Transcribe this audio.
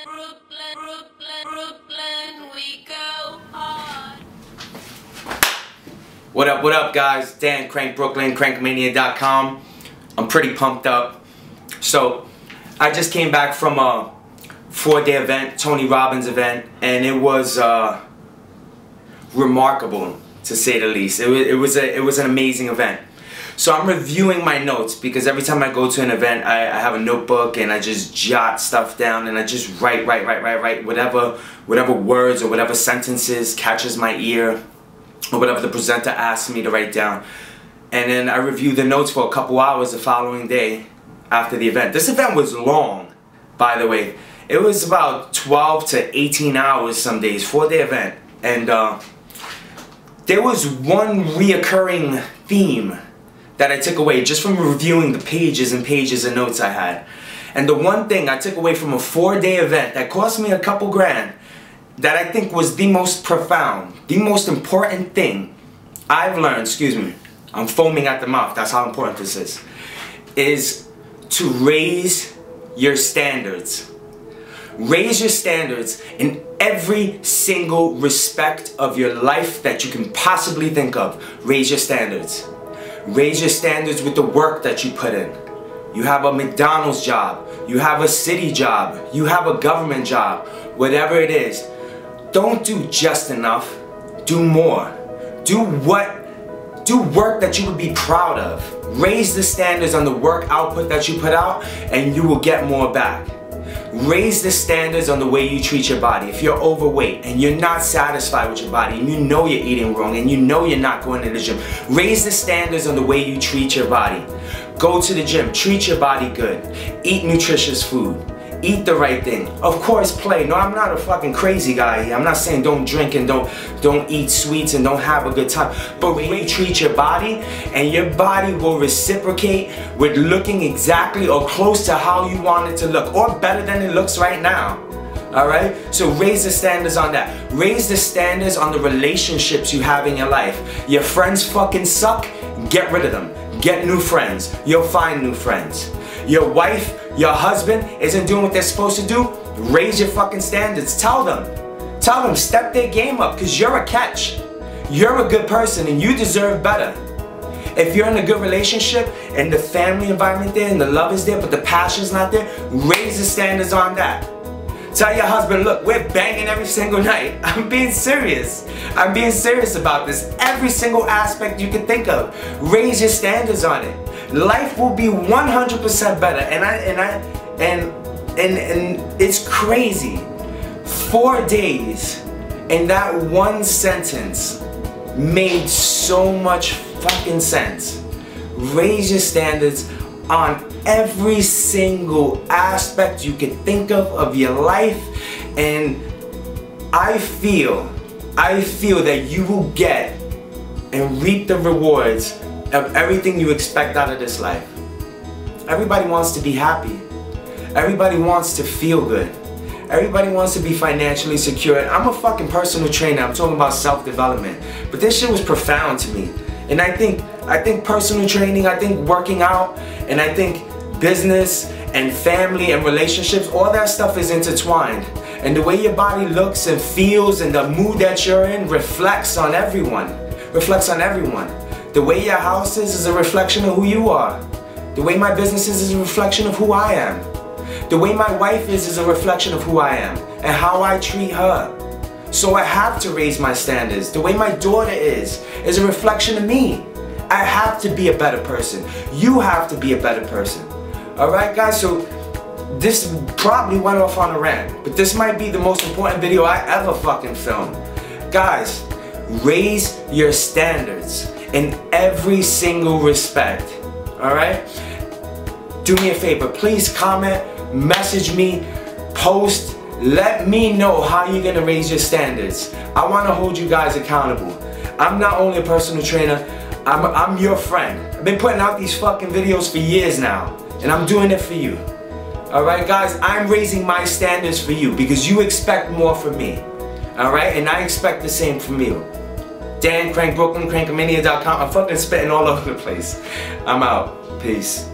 Brooklyn, we go hard. What up, guys? Dan Crank Brooklyn, crankmania.com. I'm pretty pumped up. So, I just came back from a 4-day event, Tony Robbins event, and it was remarkable, to say the least. It was an amazing event. So I'm reviewing my notes because every time I go to an event, I have a notebook and I just jot stuff down and I just write whatever words or whatever sentences catches my ear or whatever the presenter asks me to write down. And then I review the notes for a couple hours the following day after the event. This event was long, by the way. It was about 12 to 18 hours some days, 4-day event. And there was one reoccurring theme that I took away just from reviewing the pages and pages of notes I had. And the one thing I took away from a 4-day event that cost me a couple grand, that I think was the most profound, the most important thing I've learned, excuse me, I'm foaming at the mouth, that's how important this is to raise your standards. Raise your standards in every single respect of your life that you can possibly think of. Raise your standards. Raise your standards with the work that you put in. You have a McDonald's job, you have a city job, you have a government job, whatever it is. Don't do just enough, do more. Do work that you would be proud of. Raise the standards on the work output that you put out and you will get more back. Raise the standards on the way you treat your body. If you're overweight and you're not satisfied with your body and you know you're eating wrong and you know you're not going to the gym, raise the standards on the way you treat your body. Go to the gym, treat your body good, eat nutritious food, eat the right thing. Of course, play. No, I'm not a fucking crazy guy here. I'm not saying don't drink and don't eat sweets and don't have a good time. But when you treat your body, and your body will reciprocate with looking exactly or close to how you want it to look, or better than it looks right now. Alright? So raise the standards on that. Raise the standards on the relationships you have in your life. Your friends fucking suck, get rid of them. Get new friends. You'll find new friends. Your wife, your husband isn't doing what they're supposed to do, raise your fucking standards. Tell them, step their game up, because you're a catch. You're a good person and you deserve better. If you're in a good relationship and the family environment there and the love is there but the passion's not there, raise the standards on that. Tell your husband, look, we're banging every single night. I'm being serious. I'm being serious about this. Every single aspect you can think of. Raise your standards on it. Life will be 100% better. And it's crazy. 4 days and that one sentence made so much fucking sense. Raise your standards on every single aspect you can think of your life, and I feel that you will get and reap the rewards of everything you expect out of this life. Everybody wants to be happy. Everybody wants to feel good. Everybody wants to be financially secure. I'm a fucking personal trainer. I'm talking about self-development. But this shit was profound to me. And I think personal training, I think working out, and I think business and family and relationships, all that stuff is intertwined. And the way your body looks and feels and the mood that you're in reflects on everyone. Reflects on everyone. The way your house is a reflection of who you are. The way my business is a reflection of who I am. The way my wife is a reflection of who I am and how I treat her. So I have to raise my standards. The way my daughter is a reflection of me. I have to be a better person. You have to be a better person. Alright guys, so this probably went off on a rant, but this might be the most important video I ever fucking filmed. Guys, raise your standards in every single respect. Alright? Do me a favor, please comment, message me, post, let me know how you're gonna raise your standards. I wanna hold you guys accountable. I'm not only a personal trainer, I'm your friend. I've been putting out these fucking videos for years now, and I'm doing it for you. Alright guys, I'm raising my standards for you because you expect more from me. Alright, and I expect the same from you. Dan Crank Brooklyn, crankmania.com. I'm fucking spitting all over the place. I'm out. Peace.